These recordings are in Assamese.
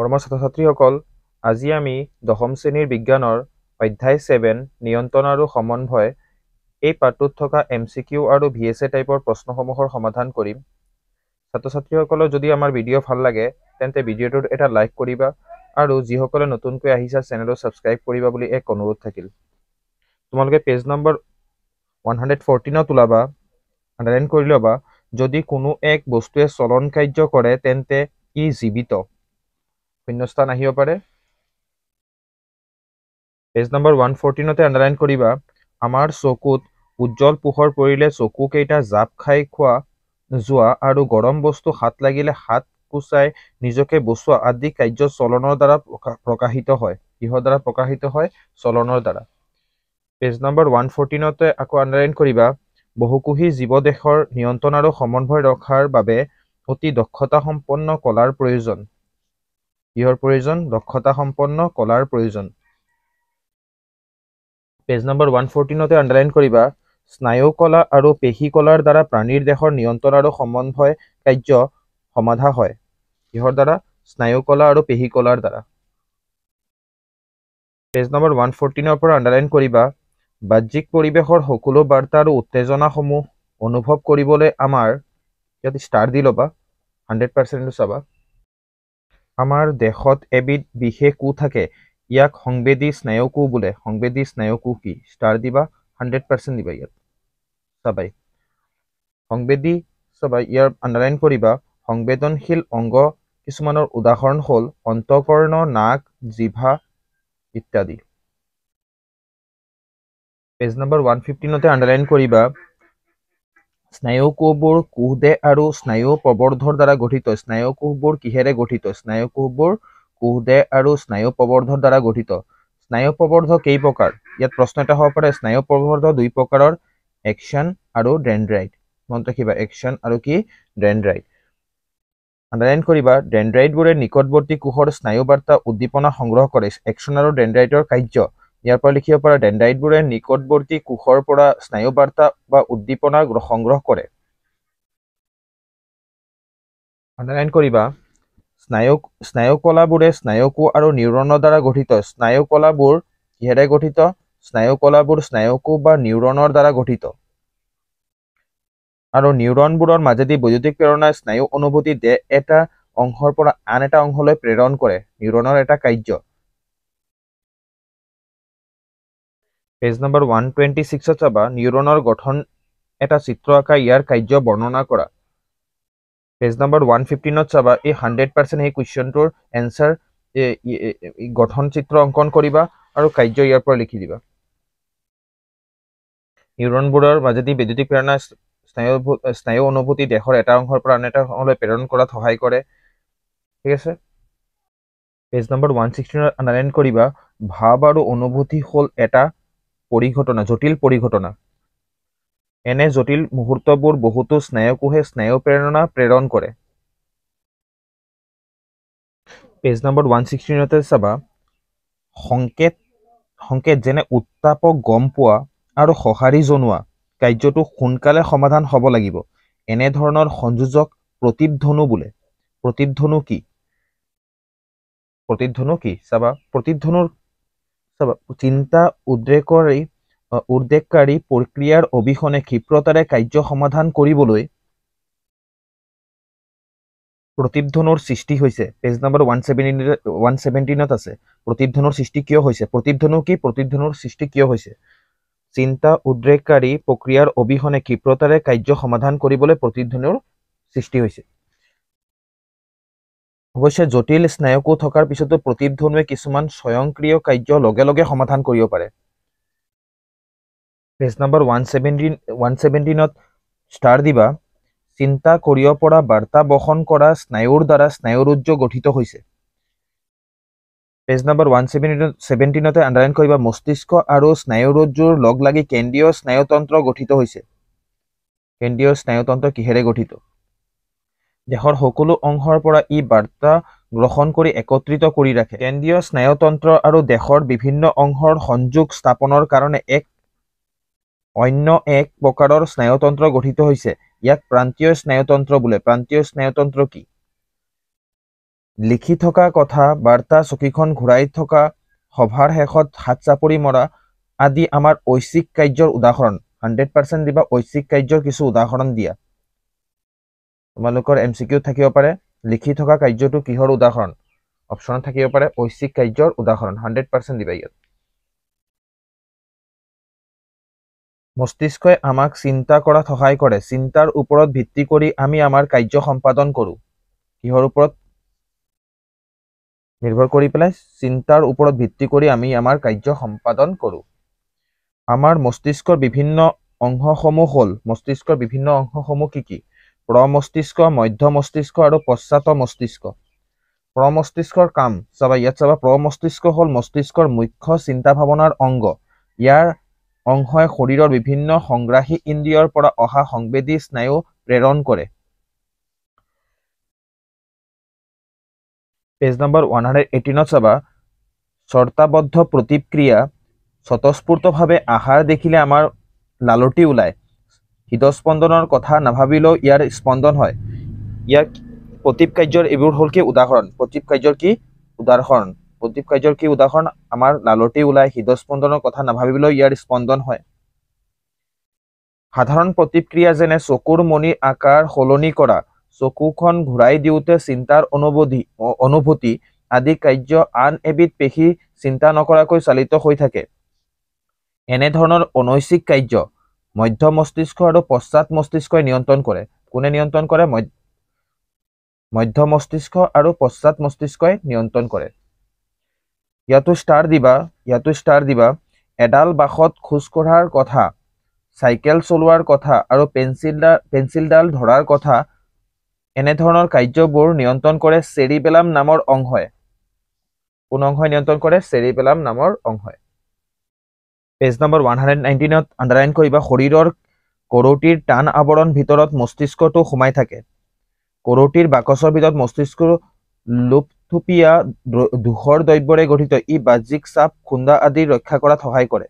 মৰমৰ ছাত্ৰ-ছাত্ৰীসকল, আজি আমি দশম শ্ৰেণীৰ বিজ্ঞানৰ অধ্যায় 7 নিয়ন্ত্ৰণ আৰু সমন্বয় এই পাঠটোত থকা MCQ আৰু VSA টাইপৰ প্ৰশ্নসমূহৰ সমাধান কৰিম। ছাত্ৰ-ছাত্ৰীসকলৰ যদি আমাৰ ভিডিঅ' ভাল লাগে তেন্তে ভিডিঅ'টোত এটা লাইক কৰিবা আৰু যিসকলে নতুনকৈ আহিছা চেনেলটো ছাবস্ক্ৰাইব কৰিবা বুলি এক অনুৰোধ থাকিল। তোমালোকে পেজ নম্বৰ 114ত ওলাবা, আণ্ডাৰলাইন কৰি ল'বা। যদি কোনো এক বস্তুৱে চলন কাৰ্য কৰে তেন্তে ই জীৱিত। শূন্যস্থান আহিব পাৰে। পেজ নম্বৰ 114তে আণ্ডাৰলাইন কৰিবা, আমাৰ চকুত উজ্জ্বল পোহৰ পৰিলে চকুকেইটা জাপ খাই খোৱা যোৱা আৰু গৰম বস্তু হাত লাগিলে হাত কুচাই নিজকে বচোৱা আদি কাৰ্য চলনৰ দ্বাৰা প্ৰকাশিত হয়। কিহৰ দ্বাৰা প্ৰকাশিত হয়? চলনৰ দ্বাৰা। পেজ নম্বৰ 114তে আকৌ আণ্ডাৰলাইন কৰিবা, বহুকোষী জীৱদেহৰ নিয়ন্ত্ৰণ আৰু সমন্বয় ৰখাৰ বাবে অতি দক্ষতা সম্পন্ন কলাৰ প্ৰয়োজন। কিহৰ প্ৰয়োজন? দক্ষতা সম্পন্ন কলাৰ প্ৰয়োজন। পেজ নম্বৰ 114তে আণ্ডাৰলাইন কৰিবা, স্নায়ু কলা আৰু পেশী কলাৰ দ্বাৰা প্ৰাণীৰ দেহৰ নিয়ন্ত্ৰণ আৰু সমন্বয় কাৰ্য সমাধা হয়। কিহৰ দ্বাৰা? স্নায়ু কলা আৰু পেশী কলাৰ দ্বাৰা। পেজ নম্বৰ 114ৰ পৰা আণ্ডাৰলাইন কৰিবা, বাহ্যিক পৰিৱেশৰ সকলো বাৰ্তা আৰু উত্তেজনাসমূহ অনুভৱ কৰিবলৈ আমাৰ, ইয়াত ষ্টাৰ দি ল'বা, 100% চাবা। আমাৰ দেহত এবিধ বিশেষ কোষ থাকে, ইয়াক সংবেদী স্নায়ুকোষ বোলে। সংবেদী স্নায়ুকোষ কি? ষ্টাৰ দিবা, 100% দিবা ইয়াত। চাবাই সংবেদী, চাবা ইয়াৰ আণ্ডাৰলাইন কৰিবা, সংবেদনশীল অংগ কিছুমানৰ উদাহৰণ হ'ল অন্তঃকৰ্ণ, নাক, জিভা ইত্যাদি। পেজ নম্বৰ 115তে আণ্ডাৰলাইন কৰিবা, স্নায়ুকোষবোৰ কোষদেহ আৰু স্নায়ু প্ৰবৰ্ধৰ দ্বাৰা গঠিত। স্নায়ুকোষবোৰ কিহেৰে গঠিত? স্নায়ুকোষবোৰ কোষদেহ আৰু স্নায়ু প্ৰবৰ্ধৰ দ্বাৰা গঠিত। স্নায়ু প্ৰবৰ্ধ কেই প্ৰকাৰ? ইয়াত প্ৰশ্ন এটা হ'ব পাৰে। স্নায়ু প্ৰবৰ্ধ দুই প্ৰকাৰৰ, একশ্যন আৰু ডেনড্ৰাইট। মনত ৰাখিবা, একশ্যন আৰু কি? ডেনড্ৰাইট। আণ্ডাৰলাইন কৰিবা, ডেনড্ৰাইটবোৰে নিকটৱৰ্তী কোষৰ স্নায়ু বাৰ্তা উদ্দীপনা সংগ্ৰহ কৰে। একশ্যন আৰু ডেনড্ৰাইটৰ কাৰ্য, ইয়াৰ পৰা লিখিব পাৰা, ডেনড্ৰাইটবোৰে নিকটৱৰ্তী কোষৰ পৰা স্নায়ু বাৰ্তা বা উদ্দীপনা সংগ্ৰহ কৰে। আণ্ডাৰলাইন কৰিবা, স্নায়ু কলাবোৰে স্নায়ুকোষ আৰু নিউৰনৰ দ্বাৰা গঠিত। স্নায়ু কলাবোৰ কিহেৰে গঠিত? স্নায়ু কলাবোৰ স্নায়ুকোষ বা নিউৰনৰ দ্বাৰা গঠিত। আৰু নিউৰনবোৰৰ মাজেদি বৈদ্যুতিক প্ৰেৰণাৰ স্নায়ু অনুভূতি দেহ এটা অংশৰ পৰা আন এটা অংশলৈ প্ৰেৰণ কৰে। নিউৰনৰ এটা কাৰ্য। পেজ নম্বৰ 126ত চাবা, নিউৰনৰ গঠন এটা চিত্ৰ আঁকা, ইয়াৰ কাৰ্য বৰ্ণনা কৰা। পেজ নম্বৰ 115ত চাবা, এই 100% এই কুৱেশ্যনটোৰ এনচাৰ গঠন চিত্ৰ অংকন কৰিবা আৰু কাৰ্য ইয়াৰ পৰা লিখি দিবা। নিউৰনবোৰৰ মাজেদি বৈদ্যুতিক প্ৰেৰণা স্নায়ু অনুভূতি দেহৰ এটা অংশৰ পৰা আন এটা অংশলৈ প্ৰেৰণ কৰাত সহায় কৰে। ঠিক আছে। পেজ নম্বৰ 116ত আণ্ডাৰলাইন কৰিবা, ভাৱ আৰু অনুভূতি হ'ল এটা পৰিঘটনা, জটিল পৰিঘটনা। এনে জটিল মুহূৰ্তবোৰ বহুতো স্নায়ুকোষে স্নায়ু প্ৰেৰণা প্ৰেৰণ কৰে। পেজ নম্বৰ 116তে চাবা, সংকেত যেনে উত্তাপক গম পোৱা আৰু সঁহাৰি জনোৱা কাৰ্যটো সোনকালে সমাধান হ'ব লাগিব। এনেধৰণৰ সংযোজক প্ৰতিধ্বনু বোলে। প্ৰতিধ্বনু কি? প্ৰতিধ্বনু কি? চাবা, প্ৰতিধ্বনুৰ চাবা, চিন্তা উদ্ৰেককাৰী প্ৰক্ৰিয়াৰ অবিহনে ক্ষিপ্ৰতাৰে কাৰ্য সমাধান কৰিবলৈ প্ৰতিধ্বনুৰ সৃষ্টি হৈছে। পেজ নম্বৰ 117ত আছে। প্ৰতিধ্বনুৰ সৃষ্টি কিয় হৈছে? প্ৰতিধ্বনু কি? প্ৰতিধ্বনুৰ সৃষ্টি কিয় হৈছে? চিন্তা উদ্ৰেককাৰী প্ৰক্ৰিয়াৰ অবিহনে ক্ষিপ্ৰতাৰে কাৰ্য সমাধান কৰিবলৈ প্ৰতিধ্বনুৰ সৃষ্টি হৈছে। অৱশ্যে জটিল স্নায়ুকোষ থকাৰ পিছতো প্ৰতিধ্বনুৱে কিছুমান স্বয়ংক্ৰিয় কাৰ্য লগে লগে সমাধান কৰিব পাৰে। পেজ নম্বৰ 117ত ষ্টাৰ দিবা, চিন্তা কৰিব পৰা বাৰ্তা বহন কৰা স্নায়ুৰ দ্বাৰা স্নায়ুৰজ্জু গঠিত হৈছে। পেজ নম্বৰ 117তে আণ্ডাৰলাইন কৰিবা, মস্তিষ্ক আৰু স্নায়ুৰজ্জুৰ লগ লাগি কেন্দ্ৰীয় স্নায়ুতন্ত্ৰ গঠিত হৈছে। কেন্দ্ৰীয় স্নায়ুতন্ত্ৰ কিহেৰে গঠিত? দেহৰ সকলো অংশৰ পৰা ই বাৰ্তা গ্ৰহণ কৰি একত্ৰিত কৰি ৰাখে। কেন্দ্ৰীয় স্নায়ুতন্ত্ৰ আৰু দেহৰ বিভিন্ন অংশৰ সংযোগ স্থাপনৰ কাৰণে অন্য এক প্ৰকাৰৰ স্নায়ুতন্ত্ৰ গঠিত হৈছে। ইয়াক প্ৰান্তীয় স্নায়ুতন্ত্ৰ বোলে। প্ৰান্তীয় স্নায়ুতন্ত্ৰ কি? লিখি থকা কথা, বাৰ্তা, চকীখন ঘূৰাই থকা, সভাৰ শেষত হাত চাপৰি মৰা আদি আমাৰ ঐচ্ছিক কাৰ্যৰ উদাহৰণ। 100% দিবা ঐচ্ছিক কাৰ্যৰ কিছু উদাহৰণ দিয়া। তোমালোকৰ MCQ থাকিব পাৰে লিখি থকা কাৰ্যটো কিহৰ উদাহৰণ? অপশ্যনত থাকিব পাৰে ঐচ্ছিক কাৰ্যৰ উদাহৰণ। 100% দিবা ইয়াত। মস্তিষ্কই আমাক চিন্তা কৰাত সহায় কৰে। চিন্তাৰ ওপৰত ভিত্তি কৰি আমি আমাৰ কাৰ্য সম্পাদন কৰোঁ। কিহৰ ওপৰত নিৰ্ভৰ কৰি পেলাই? চিন্তাৰ ওপৰত ভিত্তি কৰি আমি আমাৰ কাৰ্য সম্পাদন কৰোঁ। আমাৰ মস্তিষ্কৰ বিভিন্ন অংশসমূহ হ'ল, মস্তিষ্কৰ বিভিন্ন অংশসমূহ কি কি? প্ৰমস্তিষ্ক, মধ্য মস্তিষ্ক আৰু পশ্চাৎ মস্তিষ্ক। প্ৰমস্তিষ্কৰ কাম চাবা, ইয়াত চাবা প্ৰমস্তিষ্ক হ'ল মস্তিষ্কৰ মুখ্য চিন্তা ভাৱনাৰ অংগ। ইয়াৰ অংশই শৰীৰৰ বিভিন্ন সংগ্ৰাহী ইন্দ্ৰিয়ৰ পৰা অহা সংবেদী স্নায়ু প্ৰেৰণ কৰে। পেজ নম্বৰ 118 চাবা, চৰ্তাবদ্ধ প্ৰতিক্ৰিয়া, স্বতঃস্ফূৰ্তভাৱে আহাৰ দেখিলে আমাৰ লালটি ওলায়। হৃদস্পন্দনৰ কথা নাভাবিলেও ইয়াৰ স্পন্দন হয়। ইয়াৰ প্ৰতিপ কাৰ্যৰ এইবোৰ হ'ল কি উদাহৰণ? প্ৰতিপ কাৰ্যৰ কি উদাহৰণ? প্ৰতিপ কাৰ্যৰ কি উদাহৰণ? আমাৰ লালটি ওলায়, হৃদস্পন্দনৰ কথা নাভাবিলেও ইয়াৰ স্পন্দন হয়। সাধাৰণ প্ৰতিক্ৰিয়া যেনে চকুৰ মণিৰ আকাৰ সলনি কৰা, চকুখন ঘূৰাই দিওঁতে চিন্তাৰ অনুভূতি আদি কাৰ্য আন এবিধ পেশী চিন্তা নকৰাকৈ চালিত হৈ থাকে। এনেধৰণৰ অনৈচ্ছিক কাৰ্য মধ্য মস্তিষ্ক আৰু পশ্চাৎ মস্তিষ্কই নিয়ন্ত্ৰণ কৰে। কোনে নিয়ন্ত্ৰণ কৰে? মধ্য মস্তিষ্ক আৰু পশ্চাৎ মস্তিষ্কই নিয়ন্ত্ৰণ কৰে। ইয়াতো ষ্টাৰ দিবা। এডাল বাঁহত খোজ কঢ়াৰ কথা, চাইকেল চলোৱাৰ কথা আৰু পেঞ্চিলডাল ধৰাৰ কথা, এনেধৰণৰ কাৰ্যবোৰ নিয়ন্ত্ৰণ কৰে চেৰিবেলাম নামৰ অংশই। কোন অংশই নিয়ন্ত্ৰণ কৰে? চেৰিবেলাম নামৰ অংশই। পেজ নম্বৰ 119ত আণ্ডাৰলাইন কৰিবা, শৰীৰৰ কৰটিৰ টান আৱৰণ ভিতৰত মস্তিষ্কটো সোমাই থাকে। কৰটিৰ বাকচৰ ভিতৰত মস্তিষ্ক লোপথুপীয়া ধূসৰ দ্ৰব্যৰে গঠিত। ই বাহ্যিক চাপ, খুন্দা আদি ৰক্ষা কৰাত সহায় কৰে।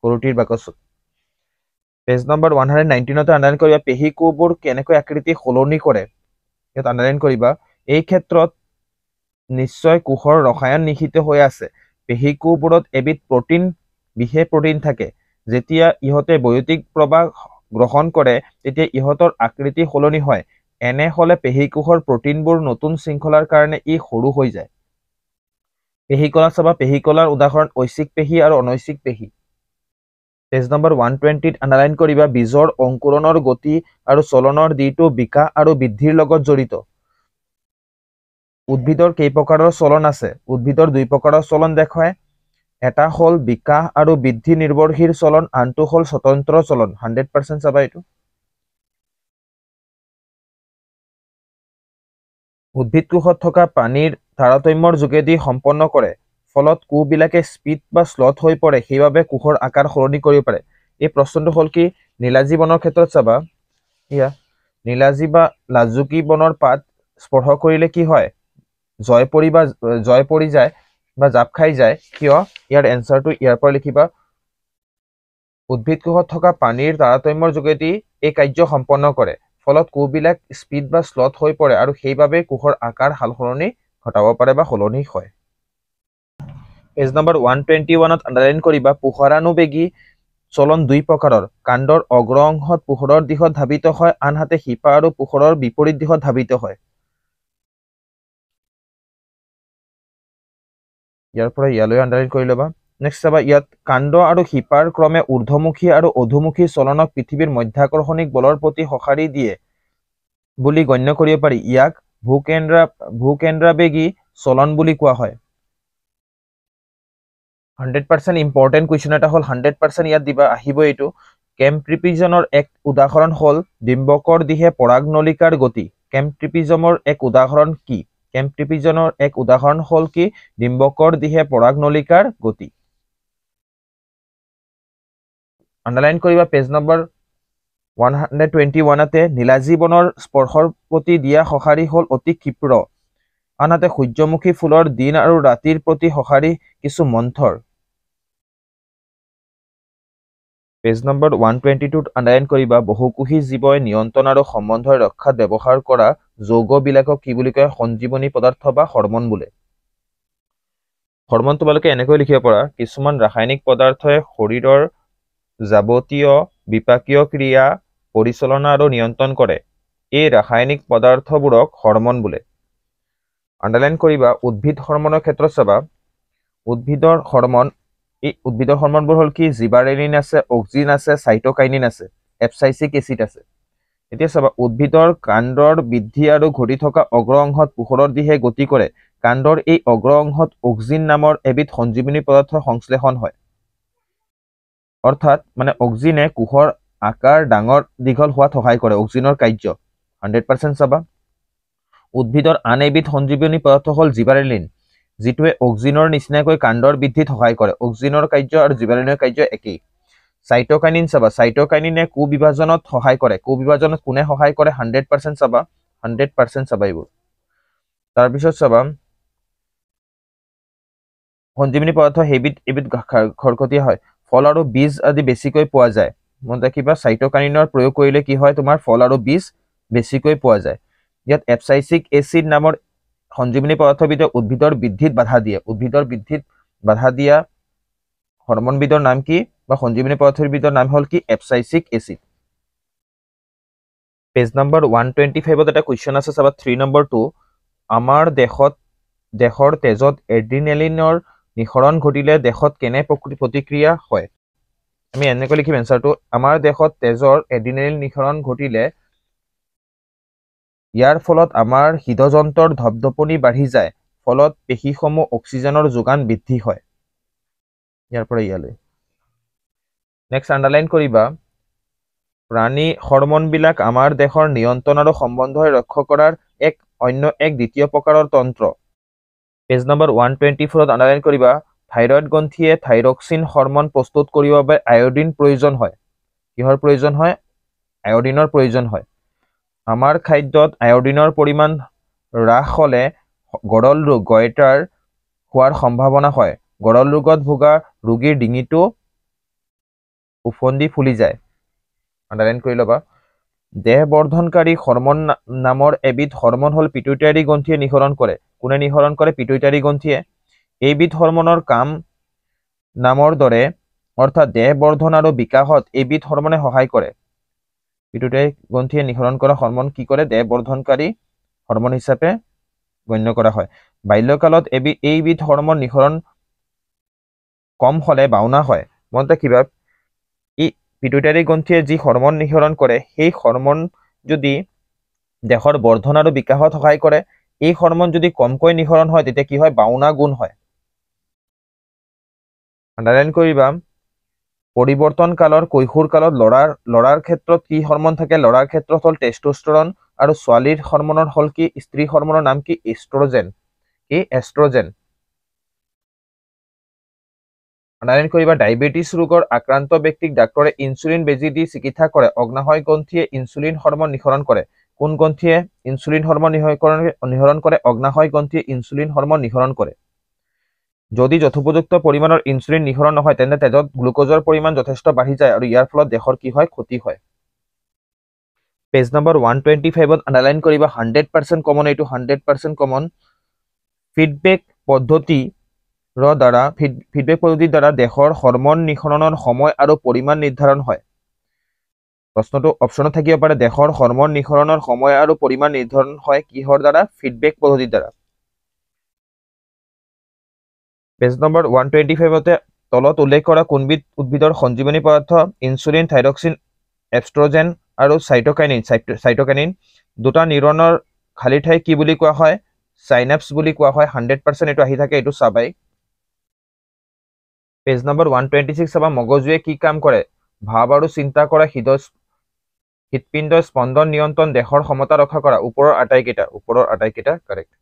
কৰটিৰ বাকচত। পেজ নম্বৰ 119ত আণ্ডাৰলাইন কৰিবা, পেশী কোষবোৰ কেনেকৈ আকৃতি সলনি কৰে। ইয়াত আণ্ডাৰলাইন কৰিবা, এই ক্ষেত্ৰত নিশ্চয় কোষৰ ৰসায়ন নিহিত হৈ আছে। পেশী কোষবোৰত এবিধ বিশেষ প্ৰটিন থাকে। যেতিয়া ইহঁতে বৈদ্যুতিক প্ৰবাহ গ্ৰহণ কৰে তেতিয়া ইহঁতৰ আকৃতি সলনি হয়। এনে হলে পেশী কোষৰ প্ৰটিনবোৰ নতুন শৃংখলাৰ কাৰণে ই সৰু হৈ যায়। পেশীকলা চাবা, পেশীকলাৰ উদাহৰণ ঐচ্ছিক পেশী আৰু অনৈচ্ছিক পেশী। পেজ নম্বৰ 120ত আণ্ডাৰলাইন কৰিবা, বীজৰ অংকুৰণৰ গতি আৰু চলনৰ দিশটো বিকাশ আৰু বৃদ্ধিৰ লগত জড়িত। উদ্ভিদৰ কেই প্ৰকাৰৰ চলন আছে? উদ্ভিদৰ 2 প্ৰকাৰৰ চলন দেখুৱায়। এটা হ'ল বিকাশ আৰু বৃদ্ধি নিৰ্ভৰশীল চলন, আনটো হ'ল স্বতন্ত্ৰ চলন। 100% চাবা এইটো। উদ্ভিদ কোষত থকা পানীৰ তাৰতম্যৰ যোগেদি সম্পন্ন কৰে, ফলত কোষবিলাকে স্পীড বা শ্লথ হৈ পৰে, সেইবাবে কোষৰ আকাৰ সলনি কৰিব পাৰে। এই প্ৰশ্নটো হ'ল কি নীলাজী বনৰ ক্ষেত্ৰত চাবা, নীলাজী বা লাজুকী বনৰ পাত স্পৰ্শ কৰিলে কি হয়? জয় পৰি যায় বা জাপ খাই যায়। কিয়? ইয়াৰ এনচাৰটো ইয়াৰ পৰা লিখিবা, উদ্ভিদ কোষত থকা পানীৰ তাৰতম্যৰ যোগেদি এই কাৰ্য সম্পন্ন কৰে, ফলত কোষবিলাক স্পীড বা শ্লথ হৈ পৰে আৰু সেইবাবে কোষৰ আকাৰ সালসলনি ঘটাব পাৰে বা সলনি হয়। পেজ নম্বৰ 121ত আণ্ডাৰলাইন কৰিবা, পোহৰানুবেগী চলন 2 প্ৰকাৰৰ। কাণ্ডৰ অগ্ৰ অংশত পোহৰৰ দিশত ধাবিত হয়, আনহাতে শিপা আৰু পোহৰৰ বিপৰীত দিশত ধাবিত হয়। ইয়াৰ পৰা ইয়ালৈ আণ্ডাৰলাইন কৰি ল'বা। নেক্সট চাবা, ইয়াত কাণ্ড আৰু শিপাৰ ক্ৰমে ঊৰ্ধ্বমুখী আৰু অধোমুখী চলনক পৃথিৱীৰ মধ্যাকৰ্ষণিক বলৰ প্ৰতি সঁহাৰি দিয়ে বুলি গণ্য কৰিব পাৰি। ইয়াক ভূকেন্দ্ৰাবেগী চলন বুলি কোৱা হয়। 100% ইম্পৰ্টেণ্ট কুৱেশ্যন এটা হ'ল, 100% ইয়াত দিবা, আহিব এইটো। কেমপ্ৰিপিজনৰ এক উদাহৰণ হ'ল ডিম্বকৰ দিশে পৰাগনলিকাৰ গতি। কেমপ্ৰিপিজমৰ এক উদাহৰণ কি? কেমপ্ৰিপিজনৰ এক উদাহৰণ হ'ল কি? ডিম্বকৰ দিশে পৰাগনলিকাৰ গতি। আণ্ডাৰলাইন কৰিবা পেজ নম্বৰ 121তে, নীলাজী বনৰ স্পৰ্শৰ প্ৰতি দিয়া সঁহাৰি হ'ল অতি ক্ষিপ্ৰ, আনহাতে সূৰ্যমুখী ফুলৰ দিন আৰু ৰাতিৰ প্ৰতি সঁহাৰি কিছু মন্থৰ। পেজ নম্বৰ 122ত আণ্ডাৰলাইন কৰিবা, বহুকোষী জীৱই নিয়ন্ত্ৰণ আৰু সম্বন্ধৰ ৰক্ষাত ব্যৱহাৰ কৰা যৌগবিলাকক কি বুলি কয় সঞ্জীৱনী পদাৰ্থ বা হৰমন বোলে হৰমন তোমালোকে এনেকৈ লিখিব পাৰা কিছুমান ৰাসায়নিক পদাৰ্থই শৰীৰৰ যাৱতীয় বিপাকীয় ক্ৰিয়া পৰিচালনা আৰু নিয়ন্ত্ৰণ কৰে এই ৰাসায়নিক পদাৰ্থবোৰক হৰমন বোলে আন্ডাৰলাইন কৰিবা উদ্ভিদ হৰমনৰ ক্ষেত্ৰত চাবা উদ্ভিদৰ হৰমন এই উদ্ভিদৰ হৰমনবোৰ হ'ল কি জিবাৰেলিন আছে অক্সিন আছে সাইটোকাইনিন আছে এপসাইচিক এসিড আছে এতিয়া চাবা উদ্ভিদৰ কাণ্ডৰ বৃদ্ধি আৰু ঘটি থকা অগ্ৰ অংশত পোহৰৰ দিশে গতি কৰে কাণ্ডৰ এই অগ্ৰ অংশত অক্সিন নামৰ এবিধ সঞ্জীৱনী পদাৰ্থৰ সংশ্লেষণ হয় অৰ্থাৎ মানে অক্সিনে কোষৰ আকাৰ ডাঙৰ দীঘল হোৱাত সহায় কৰে অক্সিনৰ কাৰ্য 100% চাবা উদ্ভিদৰ আন এবিধ সঞ্জীৱনী পদাৰ্থ হ'ল জিবাৰেলিন যিটোৱে অক্সিনৰ নিচিনাকৈ কাণ্ডৰ বৃদ্ধিত সহায় কৰে অক্সিনৰ কাৰ্য আৰু জিবাৰেলিনৰ কাৰ্য একেই সাইটোকাইনিন চাবা সাইটোকাইনিনে কোবিভাজনত সহায় কৰে কোবিভাজনত কোনে সহায় কৰে 100% চাবা 100% চাবা এইবোৰ তাৰ পিছত চাবা সঞ্জীৱনী পদাৰ্থ এবিধ খৰকটীয়া হয় ফল আৰু বীজ আদি বেছিকৈ পোৱা যায় মন ৰাখিবা সাইটোকাইনিনৰ প্ৰয়োগ কৰিলে কি হয় তোমাৰ ফল আৰু বীজ বেছিকৈ পোৱা যায় ইয়াত এপসাইচিক এসিড নামৰ সঞ্জীৱনী পদাৰ্থবিধে উদ্ভিদৰ বৃদ্ধিত বাধা দিয়ে উদ্ভিদৰ বৃদ্ধিত বাধা দিয়া হৰমনবিধৰ নাম কি বা সঞ্জীৱনী পদাৰ্থবিধৰ নাম হ'ল কি এপসাইচিক এসিড পেজ নম্বৰ 125 এটা কোৱেশ্চন আছে চাবা 3 নম্বৰ 2 আমাৰ দেহৰ তেজত এড্ৰিনেলিনৰ নিঃসৰণ ঘটিলে দেহত কেনে প্ৰতিক্ৰিয়া হয় আমি এনেকৈ লিখিম এনসাৰটো আমাৰ দেহত তেজৰ এড্ৰিনেলিন নিঃসৰণ ঘটিলে ইয়াৰ ফলত আমাৰ হৃদযন্ত্ৰৰ ধপধপনি বাঢ়ি যায় ফলত পেশীসমূহ অক্সিজেনৰ যোগান বৃদ্ধি হয় ইয়াৰ পৰা ইয়ালৈ নেক্সট আন্ডাৰলাইন কৰিবা প্ৰাণী হৰমনবিলাক আমাৰ দেহৰ নিয়ন্ত্ৰণ আৰু সম্বন্ধই ৰক্ষা কৰাৰ অন্য এক দ্বিতীয় প্ৰকাৰৰ তন্ত্ৰ পেজ নম্বৰ 124 আন্ডাৰলাইন কৰিবা থাইৰয়েড গ্ৰন্থিয়ে থাইৰক্সিন হৰমন প্ৰস্তুত কৰিবৰ বাবে আয়োডিন প্ৰয়োজন হয় কিহৰ প্ৰয়োজন হয় আয়োডিনৰ প্ৰয়োজন হয় আমাৰ খাদ্যত আয়োডিনৰ পৰিমাণ হ্ৰাস হ'লে গৰল ৰোগ গয়টাৰ হোৱাৰ সম্ভাৱনা হয় গৰল ৰোগত ভোগা ৰোগীৰ ডিঙিটো উফন্দি ফুলি যায় আন্ডাৰলাইন কৰি ল'বা দেহ বৰ্ধনকাৰী হৰমন নামৰ এবিধ হৰমন হ'ল পিটুইটাৰী গ্ৰন্থিয়ে নিঃসৰণ কৰে কোনে নিঃসৰণ কৰে পিটুইটাৰী গ্ৰন্থিয়ে এইবিধ হৰমনৰ কাম নামৰ দৰে অৰ্থাৎ দেহ বৰ্ধন আৰু বিকাশত এইবিধ হৰমনে সহায় কৰে পিটুইটাৰী গ্ৰন্থিয়ে নিঃসৰণ কৰা হৰমন কি কৰে দেহ বৰ্ধনকাৰী হৰমন হিচাপে গণ্য কৰা হয় বাল্যকালত এইবিধ হৰমন নিঃসৰণ কম হ'লে বাউনা হয় মন ৰাখিবা পিটুইটাৰী গ্ৰন্থিয়ে যি হৰমন নিঃসৰণ কৰে সেই হৰমন যদি দেহৰ বৰ্ধন আৰু বিকাশত সহায় কৰে এই হৰমন যদি কমকৈ নিঃসৰণ হয় তেতিয়া কি হয় বাউনা গুণ হয় আন্ডাৰলাইন কৰিবা পৰিৱৰ্তন কালৰ কৈশোৰ কালত লৰাৰ ক্ষেত্ৰত কি হৰমন থাকে লৰাৰ ক্ষেত্ৰত হ'ল টেষ্টস্টেৰন আৰু ছোৱালীৰ হৰমনৰ হ'ল কি স্ত্ৰী হৰমনৰ নাম কি এষ্ট্ৰোজেন আন্ডাৰলাইন কৰিবা ডায়াবেটিছ ৰোগৰ আক্ৰান্ত ব্যক্তিক ডাক্তৰে ইনসুলিন বেজি দি চিকিৎসা কৰে অগ্নাশয় গ্ৰন্থিয়ে ইনসুলিন হৰমন নিঃসৰণ কৰে কোন গ্ৰন্থিয়ে ইনসুলিন হৰমন নিঃসৰণ কৰে অগ্নাশয় গ্ৰন্থিয়ে ইনসুলিন হৰমন নিঃসৰণ কৰে যদি যথোপযুক্ত পৰিমাণৰ ইনসুলিন নিঃসৰণ নহয় তেন্তে তেজত গ্লুকোজৰ পৰিমাণ যথেষ্ট বাঢ়ি যায় আৰু ইয়াৰ ফলত দেহৰ কি হয় ক্ষতি হয় পেজ নম্বৰ 125 আন্ডাৰলাইন কৰিবা 100% কমন এইটো 100% কমন ফিডবেক পদ্ধতিৰ দ্বাৰা দেহৰ হৰমন নিঃসৰণৰ সময় আৰু পৰিমাণ নিৰ্ধাৰণ হয় প্ৰশ্নটো অপচনত থাকিব পাৰে দেহৰ হৰমন নিঃসৰণৰ সময় আৰু পৰিমাণ নিৰ্ধাৰণ হয় কিহৰ দ্বাৰা ফিডবেক পদ্ধতিৰ দ্বাৰা পেজ নম্বৰ 125 তলত উল্লেখ কৰা কোনবিধ উদ্ভিদৰ সঞ্জীৱনী পদাৰ্থ ইনসুলিন থাইৰক্সিন এষ্ট্ৰোজেন আৰু সাইটোকাইনিন দুটা নিউৰনৰ খালী ঠাই কি বুলি কোৱা হয় সাইনাপছ বুলি কোৱা হয় 100% এটো আহি থাকে এটো চাবাই পেজ নম্বৰ 126 চাবা মগজুৱে কি কাম কৰে ভাব আৰু চিন্তা কৰা হৃদপিণ্ড স্পন্দন নিয়ন্ত্ৰণ দেহৰ সমতা ৰক্ষা কৰা ওপৰৰ আটাইকেইটা কাৰেক্ট